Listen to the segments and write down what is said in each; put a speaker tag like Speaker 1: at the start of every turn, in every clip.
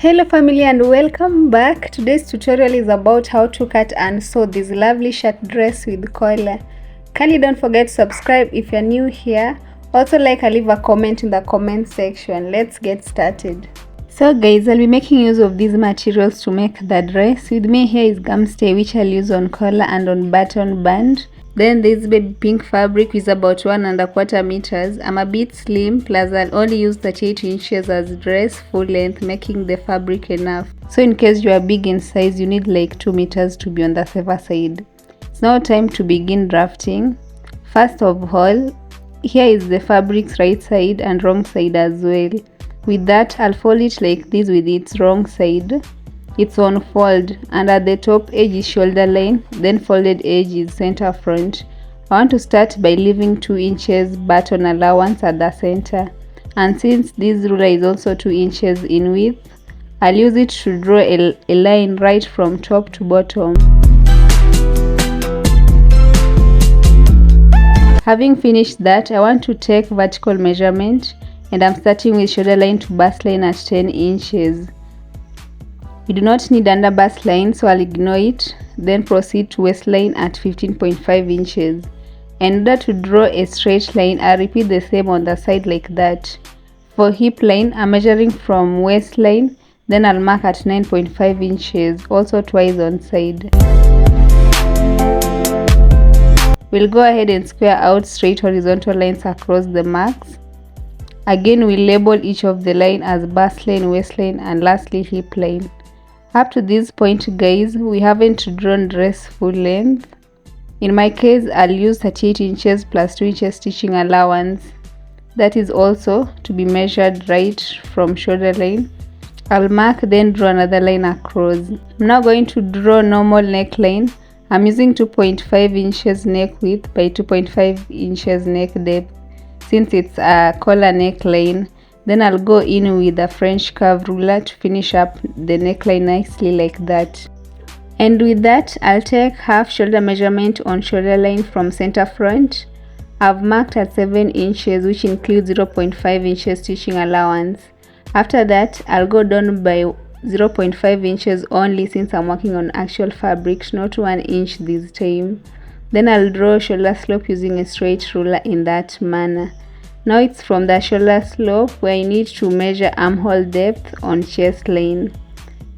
Speaker 1: Hello family and welcome back. Today's tutorial is about how to cut and sew this lovely shirt dress with collar. Kindly don't forget to subscribe if you're new here. Also like and leave a comment in the comment section. Let's get started. So guys, I'll be making use of these materials to make the dress. With me here is gum stay, which I'll use on collar and on button band. Then this baby pink fabric, which is about 1¼ meters. I'm a bit slim, plus I'll only use 38 inches as dress full length, making the fabric enough. So in case you are big in size, you need like 2 meters to be on the safer side. It's now time to begin drafting. First of all, here is the fabric's right side and wrong side as well. With that, I'll fold it like this with its wrong side. It's on fold, and at the top edge is shoulder line, then folded edge is center front. I want to start by leaving 2 inches button allowance at the center, and since this ruler is also 2 inches in width, I'll use it to draw a line right from top to bottom. Having finished that, I want to take vertical measurement, and I'm starting with shoulder line to bust line at 10 inches. We do not need under bust line, so I'll ignore it, then proceed to waistline at 15.5 inches. In order to draw a straight line, I'll repeat the same on the side like that. For hip line, I'm measuring from waistline, then I'll mark at 9.5 inches, also twice on side. We'll go ahead and square out straight horizontal lines across the marks. Again, we'll label each of the line as bust line, waistline, and lastly hip line. Up to this point guys, we haven't drawn dress full length. In my case, I'll use 38 inches plus 2 inches stitching allowance. That is also to be measured right from shoulder line. I'll mark, then draw another line across. I'm now going to draw normal neckline. I'm using 2.5 inches neck width by 2.5 inches neck depth since it's a collar neckline. Then I'll go in with a French curve ruler to finish up the neckline nicely like that. And with that, I'll take half shoulder measurement on shoulder line from center front. I've marked at 7 inches, which includes 0.5 inches stitching allowance. After that, I'll go down by 0.5 inches only since I'm working on actual fabric, not 1 inch this time. Then I'll draw shoulder slope using a straight ruler in that manner. Now it's from the shoulder slope where I need to measure armhole depth on chest line.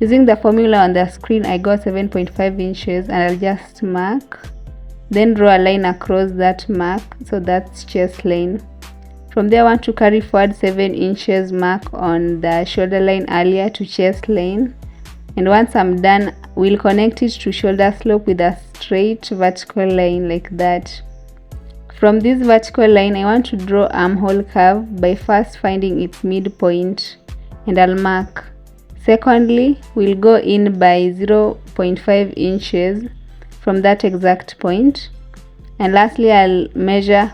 Speaker 1: Using the formula on the screen, I got 7.5 inches and I'll just mark. Then draw a line across that mark, so that's chest line. From there I want to carry forward 7 inches mark on the shoulder line earlier to chest line. And once I'm done, we'll connect it to shoulder slope with a straight vertical line like that. From this vertical line, I want to draw armhole curve by first finding its midpoint, and I'll mark. Secondly, we'll go in by 0.5 inches from that exact point. And lastly, I'll measure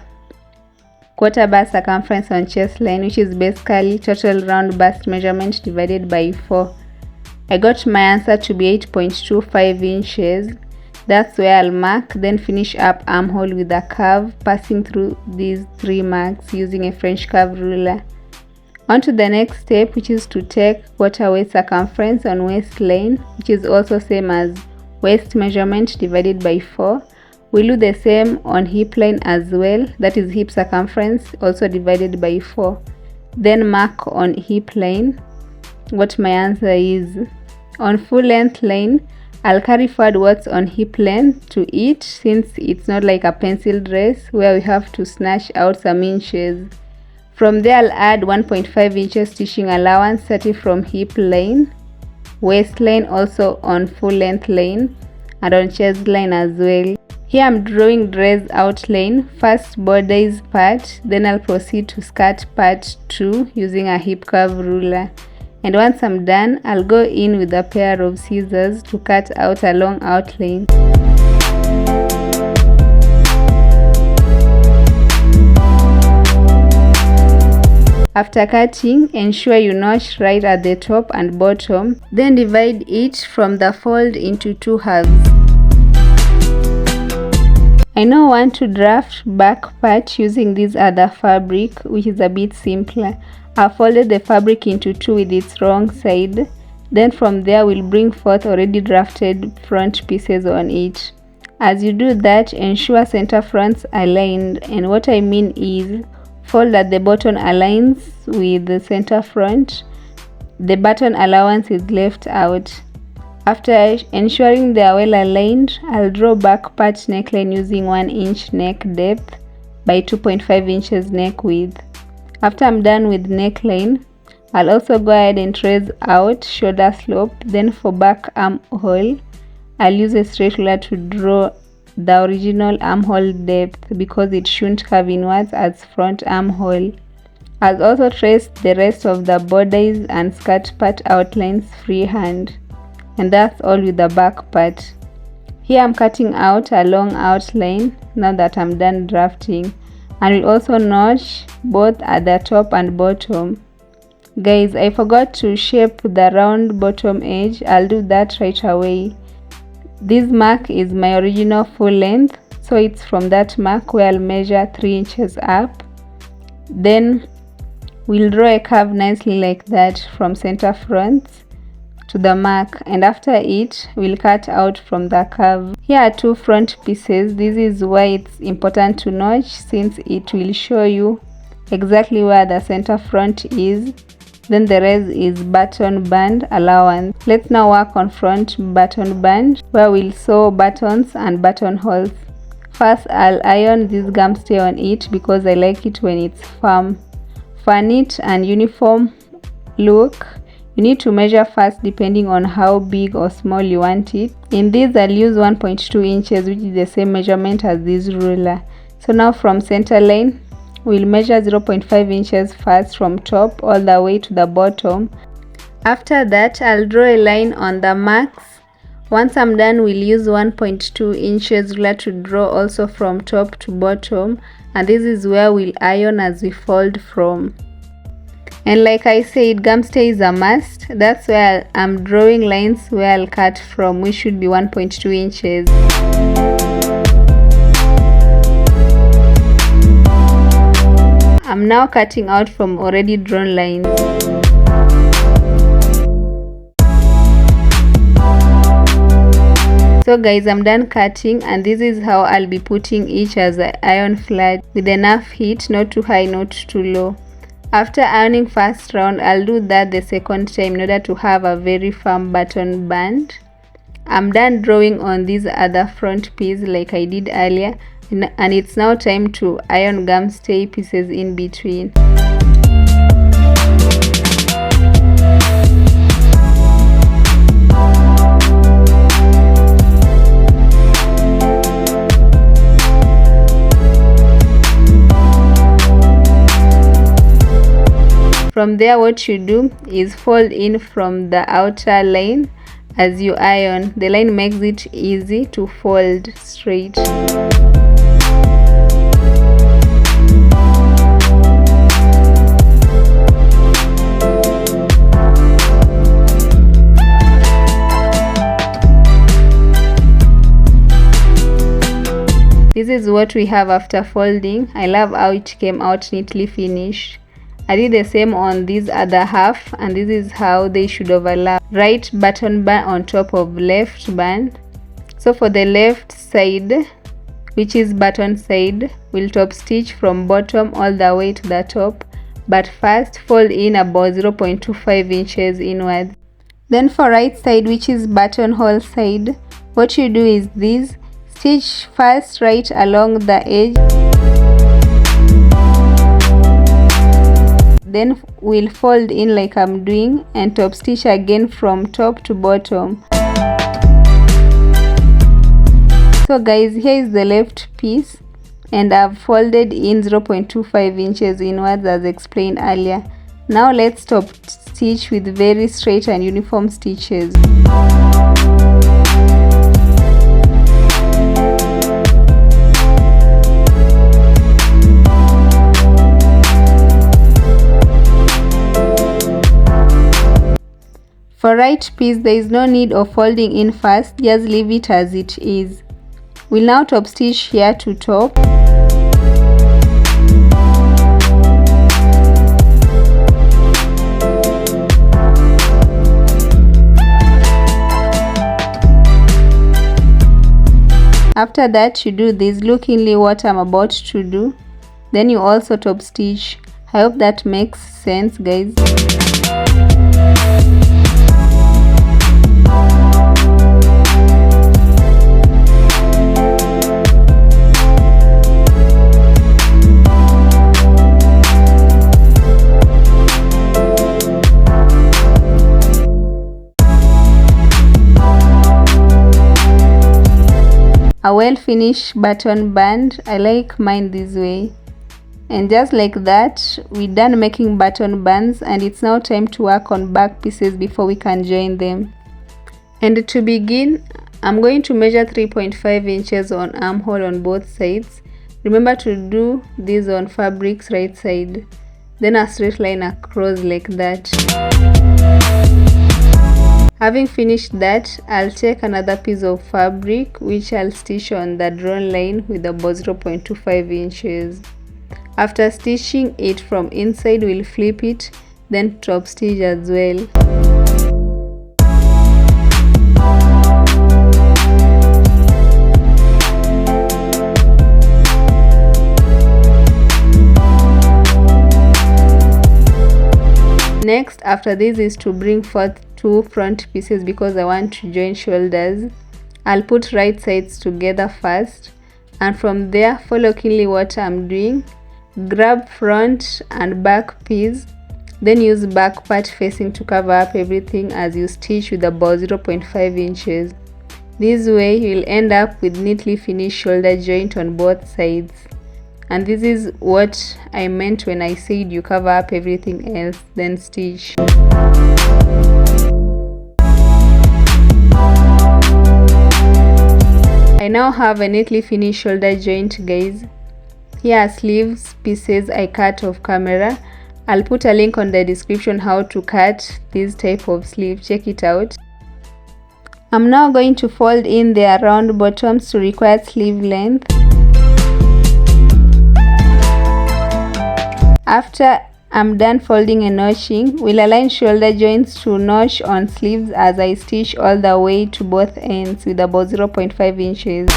Speaker 1: quarter bust circumference on chest line, which is basically total round bust measurement divided by 4. I got my answer to be 8.25 inches. That's where I'll mark, then finish up armhole with a curve passing through these 3 marks using a French curve ruler. On to the next step, which is to take quarter waist circumference on waistline, which is also same as waist measurement divided by 4. We'll do the same on hip line as well, that is hip circumference also divided by 4. Then mark on hip line what my answer is. On full length line, I'll carry forward what's on hip length to it, since it's not like a pencil dress where we have to snatch out some inches. From there, I'll add 1.5 inches stitching allowance starting from hip line, waistline also on full length line, and on chest line as well. Here I'm drawing dress outline, first bodice part, then I'll proceed to skirt part 2 using a hip curve ruler. And once I'm done, I'll go in with a pair of scissors to cut out a long outline. After cutting, ensure you notch right at the top and bottom, then divide each from the fold into 2 halves. I now want to draft back part using this other fabric, which is a bit simpler. I folded the fabric into 2 with its wrong side. Then from there we'll bring forth already drafted front pieces on it. As you do that, ensure center fronts aligned, and what I mean is fold that the button aligns with the center front. The button allowance is left out. After ensuring they are well aligned, I'll draw back part neckline using 1 inch neck depth by 2.5 inches neck width. After I'm done with neckline, I'll also go ahead and trace out shoulder slope. Then for back armhole, I'll use a straight ruler to draw the original armhole depth because it shouldn't curve inwards as front armhole. I'll also trace the rest of the bodice and skirt part outlines freehand. And that's all with the back part. Here I'm cutting out a long outline now that I'm done drafting, and we'll also notch both at the top and bottom. Guys, I forgot to shape the round bottom edge. I'll do that right away. This mark is my original full length, so it's from that mark where I'll measure 3 inches up. Then we'll draw a curve nicely like that from center front to the mark, and after it we'll cut out from the curve. Here are 2 front pieces. This is why it's important to notch, since it will show you exactly where the center front is. Then the rest is button band allowance. Let's now work on front button band, where we'll sew buttons and buttonholes. First, I'll iron this gum stay on it because I like it when it's firm. For a neat and uniform look, you need to measure first depending on how big or small you want it. In this, I'll use 1.2 inches, which is the same measurement as this ruler. So now from center line, we'll measure 0.5 inches first from top all the way to the bottom. After that, I'll draw a line on the marks. Once I'm done, we'll use 1.2 inches ruler to draw also from top to bottom, and this is where we'll iron as we fold from. And like I said, gum stay is a must. That's where I'm drawing lines where I'll cut from, which should be 1.2 inches. I'm now cutting out from already drawn lines. So guys, I'm done cutting, and this is how I'll be putting each as I iron flat with enough heat, not too high, not too low. After ironing first round, I'll do that the second time in order to have a very firm button band. I'm done drawing on this other front piece like I did earlier, and it's now time to iron gum stay pieces in between. From there, what you do is fold in from the outer line as you iron. The line makes it easy to fold straight. This is what we have after folding. I love how it came out neatly finished. I did the same on this other half, and this is how they should overlap. Right button band on top of left band. So for the left side, which is button side, we'll top stitch from bottom all the way to the top, but first fold in about 0.25 inches inwards. Then for right side, which is buttonhole side, what you do is this: stitch first right along the edge, then we'll fold in like I'm doing and top stitch again from top to bottom. So guys, here is the left piece, and I've folded in 0.25 inches inwards as explained earlier. Now let's top stitch with very straight and uniform stitches. For right piece, there is no need of folding in first, just leave it as it is. We'll now top stitch here to top. After that, you do this. Look keenly what I'm about to do. Then you also top stitch. I hope that makes sense, guys. A well finished button band. I like mine this way. And just like that, we're done making button bands, and it's now time to work on back pieces before we can join them. And to begin, I'm going to measure 3.5 inches on armhole on both sides. Remember to do this on fabric's right side. Then a straight line across like that. Having finished that, I'll take another piece of fabric which I'll stitch on the drawn line with about 0.25 inches. After stitching it from inside, we'll flip it, then top stitch as well. Next, after this is to bring forth two front pieces because I want to join shoulders. I'll put right sides together first, and from there follow keenly what I'm doing. Grab front and back piece, then use back part facing to cover up everything as you stitch with about 0.5 inches. This way you'll end up with neatly finished shoulder joint on both sides. And this is what I meant when I said you cover up everything else, then stitch. I now have a neatly finished shoulder joint, guys. Here are sleeves pieces I cut off camera. I'll put a link on the description how to cut this type of sleeve. Check it out. I'm now going to fold in the round bottoms to required sleeve length. After I'm done folding and notching, we'll align shoulder joints to notch on sleeves as I stitch all the way to both ends with about 0.5 inches.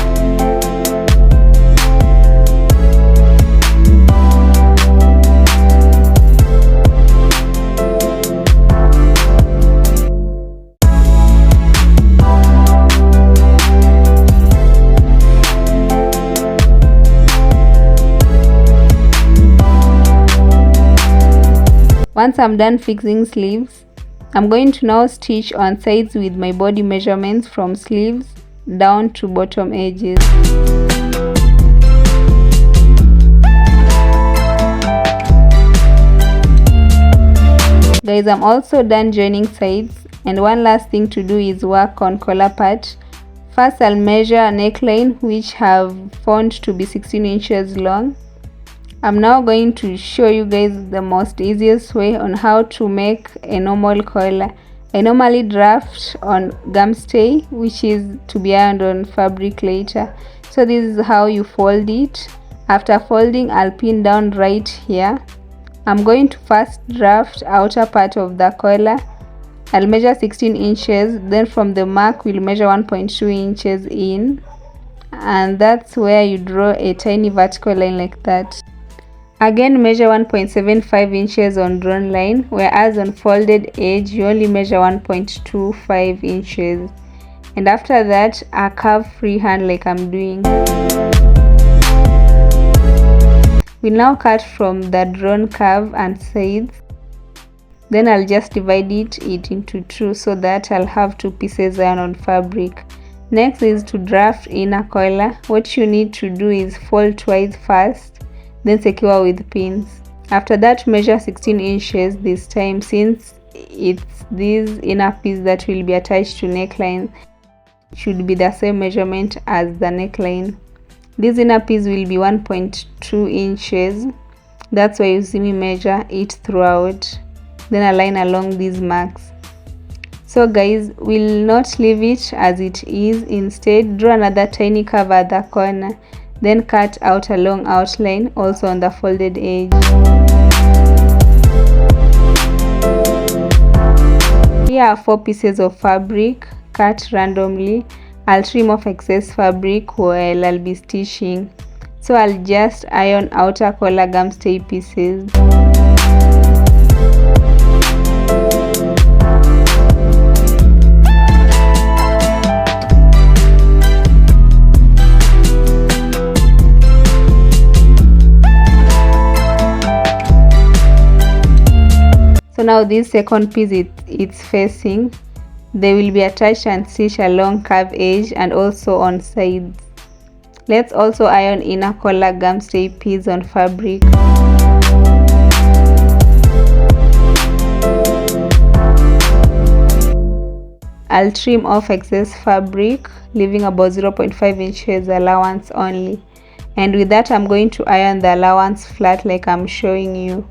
Speaker 1: Once I'm done fixing sleeves, I'm going to now stitch on sides with my body measurements from sleeves down to bottom edges. Guys, I'm also done joining sides, and one last thing to do is work on collar part. First, I'll measure a neckline which have found to be 16 inches long. I'm now going to show you guys the most easiest way on how to make a normal collar. I normally draft on gum stay, which is to be ironed on fabric later. So this is how you fold it. After folding, I'll pin down right here. I'm going to first draft outer part of the collar. I'll measure 16 inches, then from the mark we'll measure 1.2 inches in, and that's where you draw a tiny vertical line like that. Again, measure 1.75 inches on drawn line, whereas on folded edge you only measure 1.25 inches. And after that, a curve freehand like I'm doing. We now cut from the drawn curve and sides. Then I'll just divide it into two so that I'll have two pieces ironed on fabric. Next is to draft inner collar. What you need to do is fold twice first, then secure with pins. After that, measure 16 inches this time, since it's this inner piece that will be attached to neckline should be the same measurement as the neckline. This inner piece will be 1.2 inches. That's why you see me measure it throughout, then align along these marks. So guys, we'll not leave it as it is. Instead, draw another tiny curve at the corner, then cut out a long outline also on the folded edge. Here are 4 pieces of fabric cut randomly. I'll trim off excess fabric while I'll be stitching. So I'll just iron outer collar gum stay pieces. So now this second piece, it's facing, they will be attached and stitched along curve edge and also on sides. Let's also iron inner collar gum stay piece on fabric. I'll trim off excess fabric, leaving about 0.5 inches allowance only. And with that, I'm going to iron the allowance flat like I'm showing you.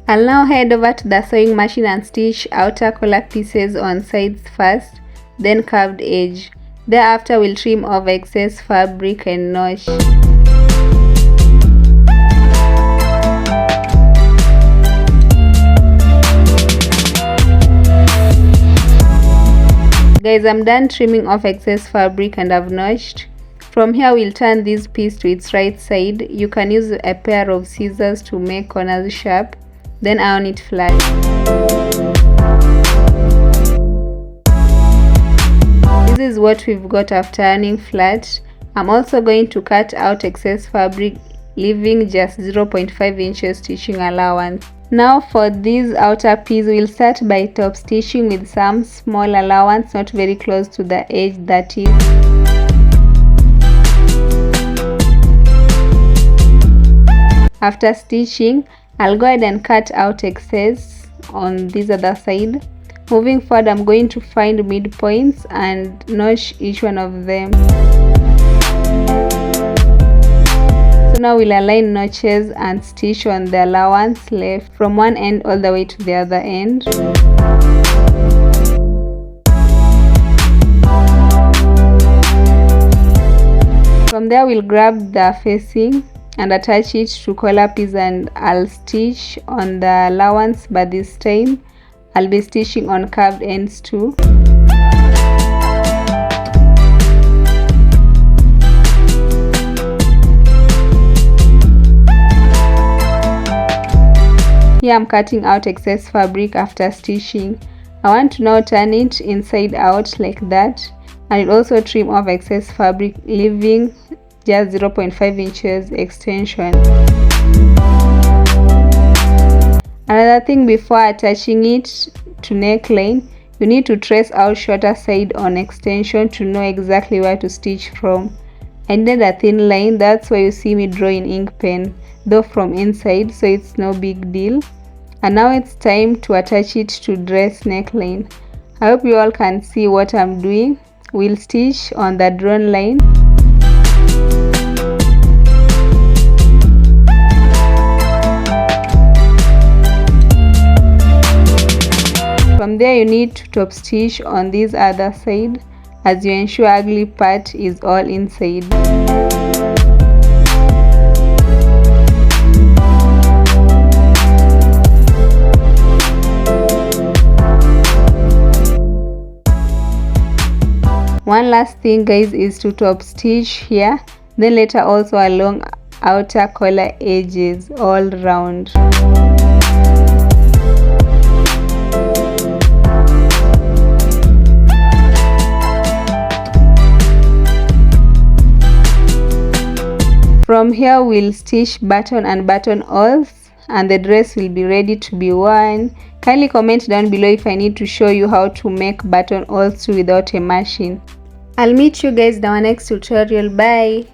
Speaker 1: I'll now head over to the sewing machine and stitch outer collar pieces on sides first, then curved edge. Thereafter, we'll trim off excess fabric and notch. Guys, I'm done trimming off excess fabric and I've notched. From here, we'll turn this piece to its right side. You can use a pair of scissors to make corners sharp, then iron it flat. This is what we've got after ironing flat. I'm also going to cut out excess fabric, leaving just 0.5 inches stitching allowance. Now for this outer piece, we'll start by top stitching with some small allowance, not very close to the edge, that is. After stitching, I'll go ahead and cut out excess on this other side. Moving forward, I'm going to find midpoints and notch each one of them. So now we'll align notches and stitch on the allowance left from one end all the way to the other end. From there, we'll grab the facing and attach it to collar piece, and I'll stitch on the allowance, but this time I'll be stitching on curved ends too. Here I'm cutting out excess fabric after stitching. I want to now turn it inside out like that, and I'll also trim off excess fabric, leaving just 0.5 inches extension. Another thing, before attaching it to neckline, you need to trace out shorter side on extension to know exactly where to stitch from. I needed a thin line, that's why you see me draw in ink pen, though from inside, so it's no big deal. And now it's time to attach it to dress neckline. I hope you all can see what I'm doing. We'll stitch on the drawn line. From there, you need to top stitch on this other side, as you ensure ugly part is all inside. One last thing, guys, is to top stitch here, then later also along outer collar edges all round. From here, we'll stitch button and buttonholes, and the dress will be ready to be worn. Kindly comment down below if I need to show you how to make buttonholes without a machine. I'll meet you guys in our next tutorial. Bye.